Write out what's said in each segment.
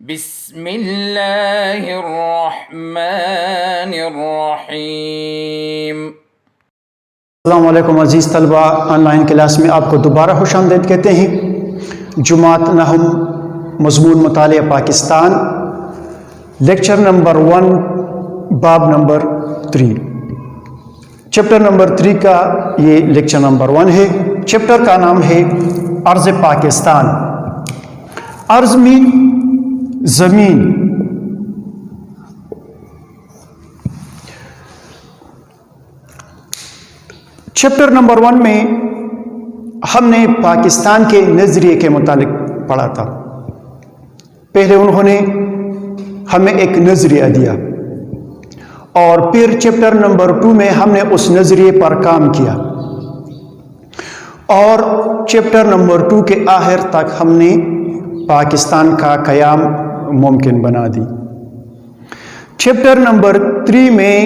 بسم اللہ الرحمن الرحیم۔ السلام علیکم عزیز طلبہ، آن لائن کلاس میں آپ کو دوبارہ خوش آمدید کہتے ہیں۔ جماعت نحم مضمون مطالعہ پاکستان، لیکچر نمبر 1، باب نمبر 3، چیپٹر نمبر 3 کا یہ لیکچر نمبر 1 ہے۔ چیپٹر کا نام ہے ارض پاکستان۔ ارض مین زمین، چیپٹر نمبر 1 میں ہم نے پاکستان کے نظریے کے متعلق پڑھا تھا۔ پہلے انہوں نے ہمیں ایک نظریہ دیا اور پھر چیپٹر نمبر 2 میں ہم نے اس نظریے پر کام کیا اور چیپٹر نمبر 2 کے آخر تک ہم نے پاکستان کا قیام ممکن بنا دی۔ چیپٹر نمبر 3 میں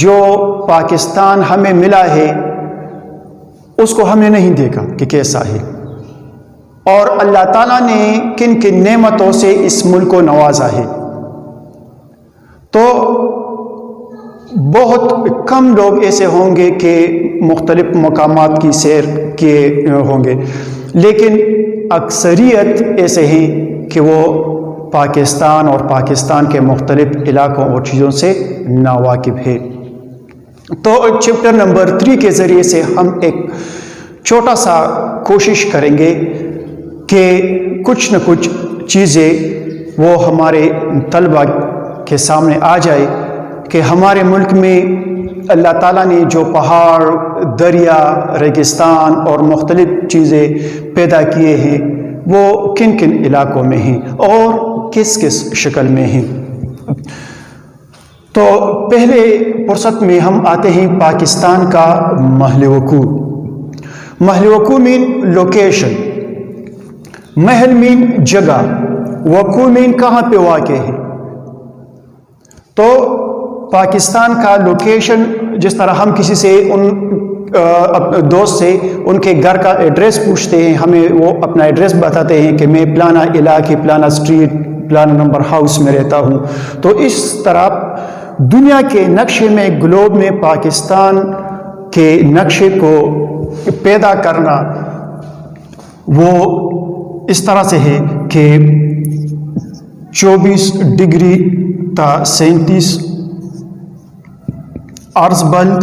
جو پاکستان ہمیں ملا ہے اس کو ہم نے نہیں دیکھا کہ کیسا ہے، اور اللہ تعالیٰ نے کن کن نعمتوں سے اس ملک کو نوازا ہے۔ تو بہت کم لوگ ایسے ہوں گے کہ مختلف مقامات کی سیر کیے ہوں گے، لیکن اکثریت ایسے ہیں کہ وہ پاکستان اور پاکستان کے مختلف علاقوں اور چیزوں سے ناواقف ہے۔ تو چیپٹر نمبر 3 کے ذریعے سے ہم ایک چھوٹا سا کوشش کریں گے کہ کچھ نہ کچھ چیزیں وہ ہمارے طلبہ کے سامنے آ جائے کہ ہمارے ملک میں اللہ تعالیٰ نے جو پہاڑ، دریا، ریگستان اور مختلف چیزیں پیدا کیے ہیں وہ کن کن علاقوں میں ہیں اور کس کس شکل میں ہیں۔ تو پہلے فرصت میں ہم آتے ہیں پاکستان کا محل وقوع۔ محل وقوع مین لوکیشن، محل مین جگہ، وقوع مین کہاں پہ واقع ہے۔ تو پاکستان کا لوکیشن، جس طرح ہم کسی سے دوست سے ان کے گھر کا ایڈریس پوچھتے ہیں، ہمیں وہ اپنا ایڈریس بتاتے ہیں کہ میں پلانا علاقے، پلانا اسٹریٹ، پلانا نمبر ہاؤس میں رہتا ہوں۔ تو اس طرح دنیا کے نقشے میں، گلوب میں پاکستان کے نقشے کو پیدا کرنا وہ اس طرح سے ہے کہ 24 ڈگری تا 37 عرض بلد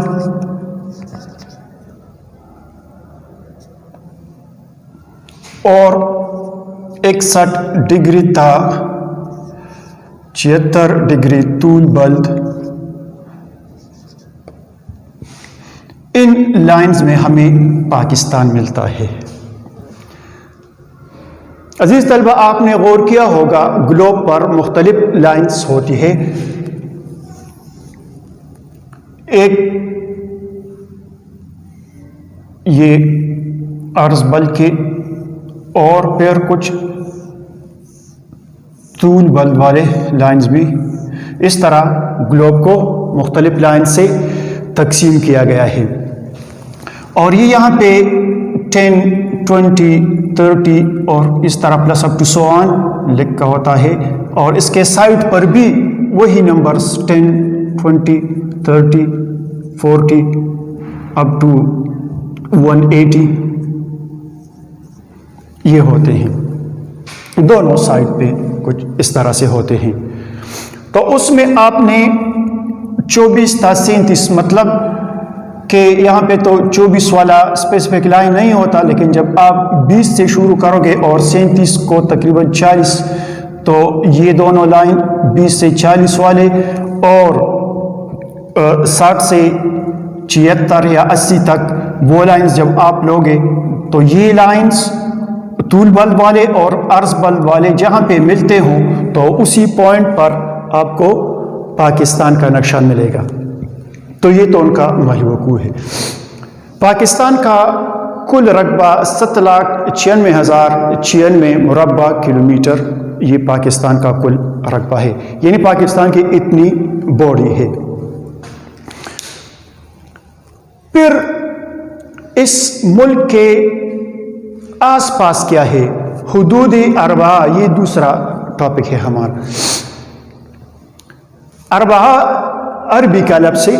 اور 61 ڈگری تا 76 ڈگری طول بلد، ان لائنز میں ہمیں پاکستان ملتا ہے۔ عزیز طلبہ، آپ نے غور کیا ہوگا گلوب پر مختلف لائنز ہوتی ہے، ایک یہ عرض بلد کے اور پھر کچھ طول بلد والے لائنز بھی۔ اس طرح گلوب کو مختلف لائن سے تقسیم کیا گیا ہے، اور یہ یہاں پہ 10، 20، 30 اور اس طرح پلس اپ ٹو سو آن لکھا ہوتا ہے، اور اس کے سائڈ پر بھی وہی نمبرز 10، 20، 30، 40 اپ ٹو 180 یہ ہوتے ہیں، دونوں سائڈ پہ کچھ اس طرح سے ہوتے ہیں۔ تو اس میں آپ نے 24 تا 37، مطلب کہ یہاں پہ تو 24 والا اسپیسیفک لائن نہیں ہوتا، لیکن جب آپ 20 سے شروع کرو گے اور 37 کو تقریباً 40، تو یہ دونوں لائن 20 سے 40 والے، اور 60 سے 76 یا 80 تک وہ لائنز جب آپ لوگے تو یہ لائنز طول بلد والے اور عرض بلد والے جہاں پہ ملتے ہوں تو اسی پوائنٹ پر آپ کو پاکستان کا نقشہ ملے گا۔ تو یہ تو ان کا محل وقوع ہے۔ پاکستان کا کل رقبہ 7,96,096 مربع کلومیٹر، یہ پاکستان کا کل رقبہ ہے، یعنی پاکستان کی اتنی باڈی ہے۔ پھر اس ملک کے آس پاس کیا ہے؟ حدود اربعہ، یہ دوسرا ٹاپک ہے ہمارا. اربعہ عربی کا لفظ ہے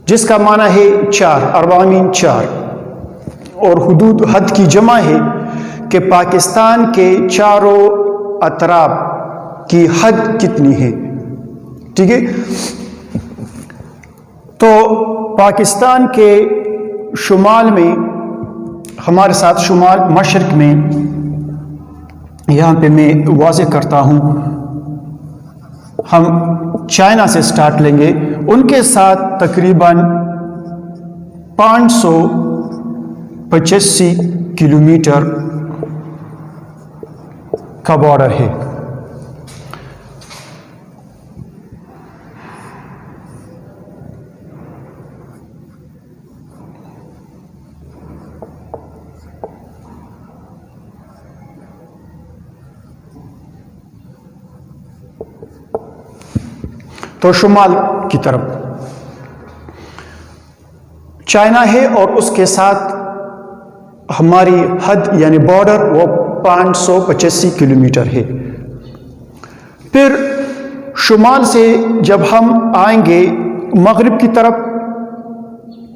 جس کا معنی ہے چار، اربعین چار، اور حدود حد کی جمع ہے کہ پاکستان کے چاروں اطراف کی حد کتنی ہے. ٹھیک ہے، تو پاکستان کے شمال میں ہمارے ساتھ شمال مشرق میں، یہاں پہ میں واضح کرتا ہوں، ہم چائنا سے سٹارٹ لیں گے. ان کے ساتھ تقریباً 585 کلومیٹر کا بارڈر ہے. تو شمال کی طرف چائنا ہے اور اس کے ساتھ ہماری حد یعنی بارڈر وہ 585 کلومیٹر ہے. پھر شمال سے جب ہم آئیں گے مغرب کی طرف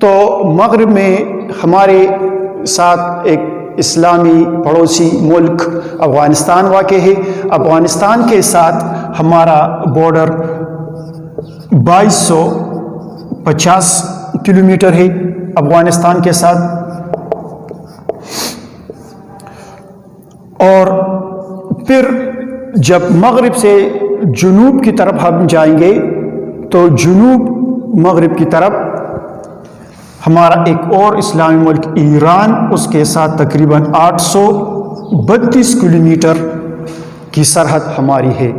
تو مغرب میں ہمارے ساتھ ایک اسلامی پڑوسی ملک افغانستان واقع ہے. افغانستان کے ساتھ ہمارا بارڈر 2250 کلومیٹر ہے افغانستان کے ساتھ. اور پھر جب مغرب سے جنوب کی طرف ہم جائیں گے تو جنوب مغرب کی طرف ہمارا ایک اور اسلامی ملک ایران، اس کے ساتھ تقریباً 832 کلومیٹر کی سرحد ہماری ہے.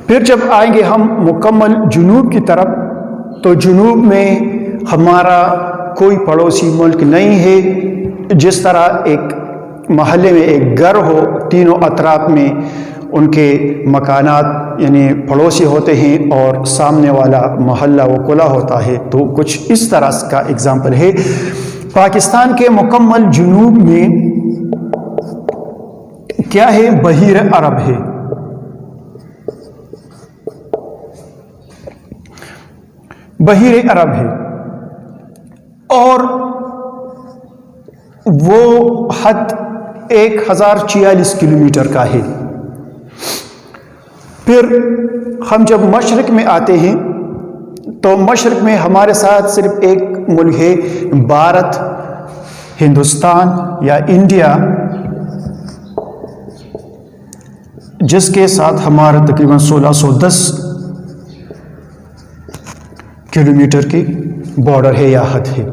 پھر جب آئیں گے ہم مکمل جنوب کی طرف تو جنوب میں ہمارا کوئی پڑوسی ملک نہیں ہے. جس طرح ایک محلے میں ایک گھر ہو، تینوں اطراف میں ان کے مکانات یعنی پڑوسی ہوتے ہیں اور سامنے والا محلہ وہ کلا ہوتا ہے، تو کچھ اس طرح کا اگزامپل ہے. پاکستان کے مکمل جنوب میں کیا ہے؟ بحیر عرب ہے. بحیر عرب ہے اور وہ حد 1046 کلومیٹر کا ہے. پھر ہم جب مشرق میں آتے ہیں تو مشرق میں ہمارے ساتھ صرف ایک ملک ہے، بھارت، ہندوستان یا انڈیا، جس کے ساتھ ہمارا تقریباً 1610 کلومیٹر کی بارڈر ہے یا حد ہے.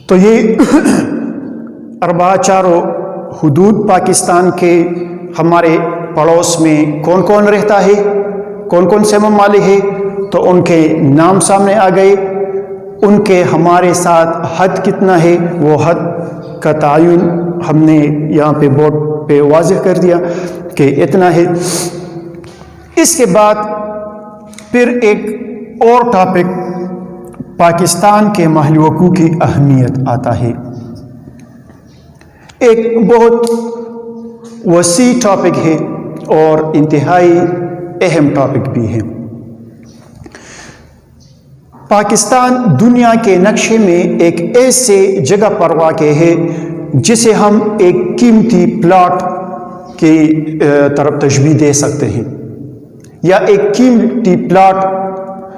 تو یہ اربعہ چاروں حدود پاکستان کے ہمارے پڑوس میں کون کون رہتا ہے، کون کون سے ممالک ہے، تو ان کے نام سامنے آ گئے. ان کے ہمارے ساتھ حد کتنا ہے، وہ حد کا تعین ہم نے یہاں پہ بورڈ پہ واضح کر دیا کہ اتنا ہے. اس کے بعد پھر ایک اور ٹاپک پاکستان کے محل وقوع کی اہمیت آتا ہے. ایک بہت وسیع ٹاپک ہے اور انتہائی اہم ٹاپک بھی ہے. پاکستان دنیا کے نقشے میں ایک ایسے جگہ پر واقع ہے جسے ہم ایک قیمتی پلاٹ کی طرف تشبیہ دے سکتے ہیں یا ایک قیمتی پلاٹ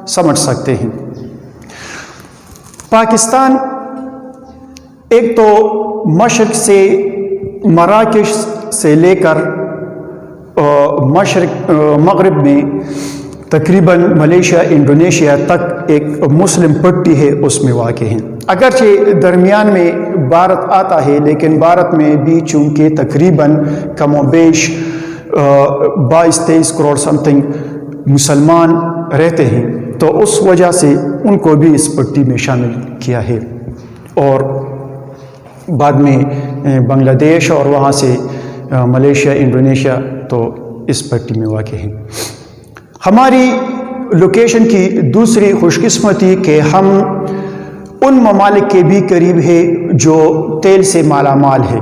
سمجھ سکتے ہیں. پاکستان ایک تو مشرق سے مراکش سے لے کر مغرب میں تقریباً ملیشیا انڈونیشیا تک ایک مسلم پٹی ہے، اس میں واقع ہیں. اگرچہ درمیان میں بھارت آتا ہے لیکن بھارت میں بھی چونکہ تقریباً کم و بیش 22-23 کروڑ سم تھنگ مسلمان رہتے ہیں، تو اس وجہ سے ان کو بھی اس پٹی میں شامل کیا ہے. اور بعد میں بنگلہ دیش اور وہاں سے ملیشیا انڈونیشیا تو اس پٹی میں واقع ہیں. ہماری لوکیشن کی دوسری خوش قسمتی کہ ہم ان ممالک کے بھی قریب ہے جو تیل سے مالا مال ہے،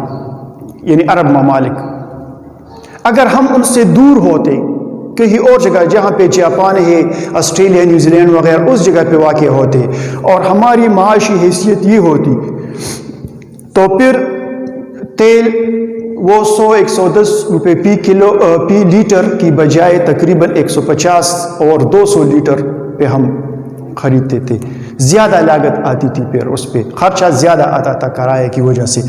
یعنی عرب ممالک اگر ہم ان سے دور ہوتے کہیں اور جگہ جہاں پہ جاپان ہے، آسٹریلیا، نیوزی لینڈ وغیرہ اس جگہ پہ واقع ہوتے اور ہماری معاشی حیثیت یہ ہوتی تو پھر تیل وہ 100-110 روپے پی لیٹر کی بجائے تقریباً 150 اور 200 لیٹر پہ ہم خریدتے تھے. زیادہ لاگت آتی تھی، پھر اس پہ خرچہ زیادہ آتا تھا کرایہ کی وجہ سے.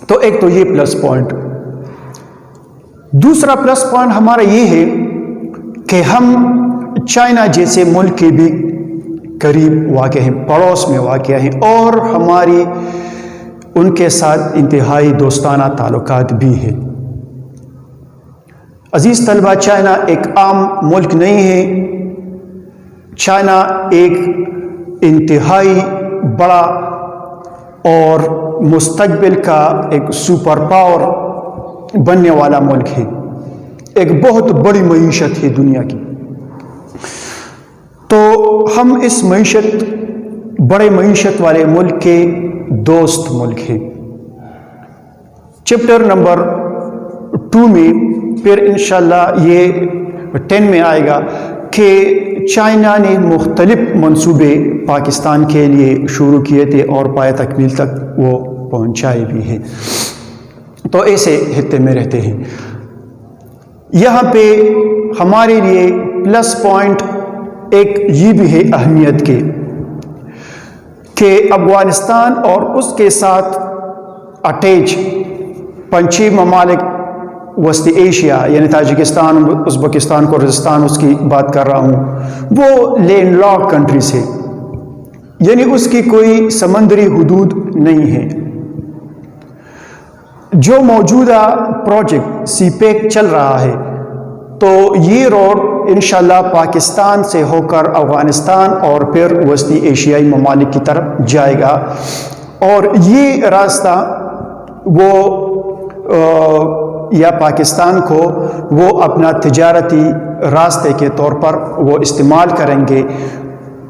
تو ایک تو یہ پلس پوائنٹ. دوسرا پلس پوائنٹ ہمارا یہ ہے کہ ہم چائنا جیسے ملک کے بھی قریب واقع ہیں، پڑوس میں واقع ہیں، اور ہماری ان کے ساتھ انتہائی دوستانہ تعلقات بھی ہیں. عزیز طلبہ، چائنا ایک عام ملک نہیں ہے. چائنا ایک انتہائی بڑا اور مستقبل کا ایک سپر پاور بننے والا ملک ہے. ایک بہت بڑی معیشت ہے دنیا کی. تو ہم اس بڑے معیشت والے ملک کے دوست ملک ہیں. چیپٹر نمبر 2 میں پھر انشاءاللہ یہ 10 میں آئے گا کہ چائنا نے مختلف منصوبے پاکستان کے لیے شروع کیے تھے اور پایہ تکمیل تک وہ پہنچائے بھی ہیں. تو ایسے خطے میں رہتے ہیں. یہاں پہ ہمارے لیے پلس پوائنٹ ایک یہ بھی ہے اہمیت کے کہ افغانستان اور اس کے ساتھ اٹیچ 5 ممالک وسطی ایشیا یعنی تاجکستان، ازبکستان، قرغیزستان اس کی بات کر رہا ہوں، وہ لینڈ لاک کنٹریز ہے، یعنی اس کی کوئی سمندری حدود نہیں ہے. جو موجودہ پروجیکٹ سی پیک چل رہا ہے تو یہ روڈ انشاءاللہ پاکستان سے ہو کر افغانستان اور پھر وسطی ایشیائی ممالک کی طرف جائے گا، اور یہ راستہ وہ یا پاکستان کو وہ اپنا تجارتی راستے کے طور پر وہ استعمال کریں گے،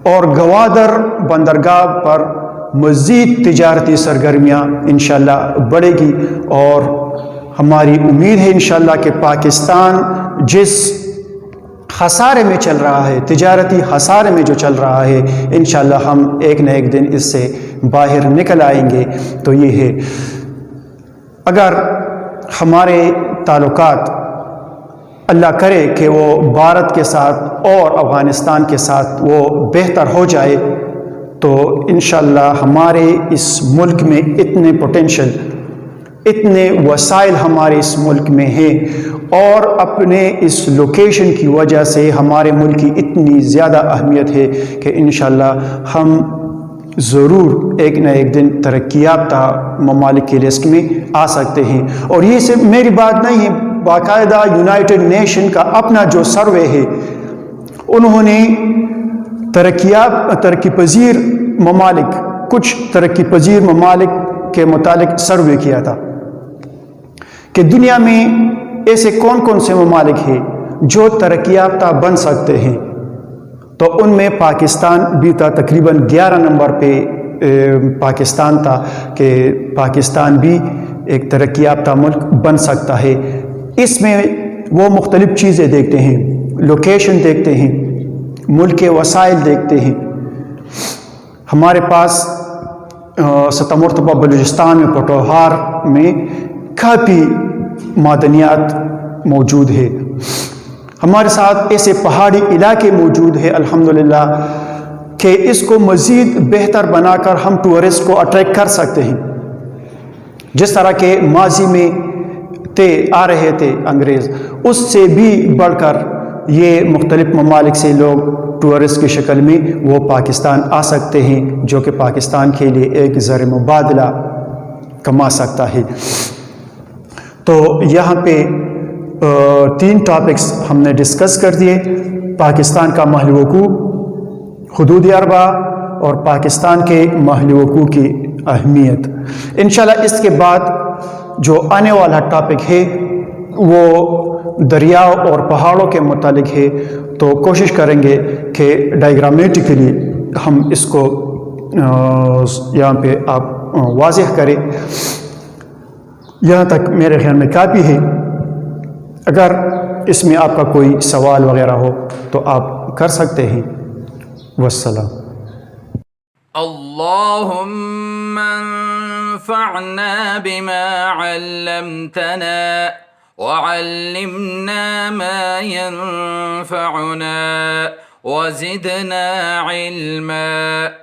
اور گوادر بندرگاہ پر مزید تجارتی سرگرمیاں انشاءاللہ بڑھے گی. اور ہماری امید ہے انشاءاللہ کہ پاکستان جس خسارے میں چل رہا ہے، تجارتی خسارے میں جو چل رہا ہے، انشاءاللہ ہم ایک نہ ایک دن اس سے باہر نکل آئیں گے. تو یہ ہے، اگر ہمارے تعلقات اللہ کرے کہ وہ بھارت کے ساتھ اور افغانستان کے ساتھ وہ بہتر ہو جائے تو انشاءاللہ ہمارے اس ملک میں اتنے پوٹینشل، اتنے وسائل ہمارے اس ملک میں ہیں، اور اپنے اس لوکیشن کی وجہ سے ہمارے ملک کی اتنی زیادہ اہمیت ہے کہ انشاءاللہ ہم ضرور ایک نہ ایک دن ترقی یافتہ ممالک کے لسٹ میں آ سکتے ہیں. اور یہ صرف میری بات نہیں ہے، باقاعدہ یونائٹڈ نیشن کا اپنا جو سروے ہے، انہوں نے ترقی پذیر ممالک، کچھ ترقی پذیر ممالک کے متعلق سروے کیا تھا کہ دنیا میں ایسے کون کون سے ممالک ہیں جو ترقی یافتہ بن سکتے ہیں. تو ان میں پاکستان بھی تھا، تقریباً 11 نمبر پہ پاکستان تھا کہ پاکستان بھی ایک ترقی یافتہ ملک بن سکتا ہے. اس میں وہ مختلف چیزیں دیکھتے ہیں، لوکیشن دیکھتے ہیں، ملک کے وسائل دیکھتے ہیں. ہمارے پاس 7 مرتبہ بلوچستان میں پٹوہار میں کافی معدنیات موجود ہے. ہمارے ساتھ ایسے پہاڑی علاقے موجود ہیں الحمدللہ کہ اس کو مزید بہتر بنا کر ہم ٹورسٹ کو اٹریکٹ کر سکتے ہیں. جس طرح کے ماضی میں آ رہے تھے انگریز، اس سے بھی بڑھ کر یہ مختلف ممالک سے لوگ ٹورسٹ کی شکل میں وہ پاکستان آ سکتے ہیں، جو کہ پاکستان کے لیے ایک زر مبادلہ کما سکتا ہے. تو یہاں پہ 3 ٹاپکس ہم نے ڈسکس کر دیے: پاکستان کا محل وقوع، حدود اربع، اور پاکستان کے محل وقوع کی اہمیت. انشاءاللہ اس کے بعد جو آنے والا ٹاپک ہے وہ دریاؤ اور پہاڑوں کے متعلق ہے. تو کوشش کریں گے کہ ڈائیگرامیٹیکلی ہم اس کو یہاں پہ آپ واضح کریں. یہاں تک میرے خیال میں کافی ہے. اگر اس میں آپ کا کوئی سوال وغیرہ ہو تو آپ کر سکتے ہیں. والسلام. اللهم انفعنا بما علمتنا وعلمنا ما ينفعنا وزدنا علما.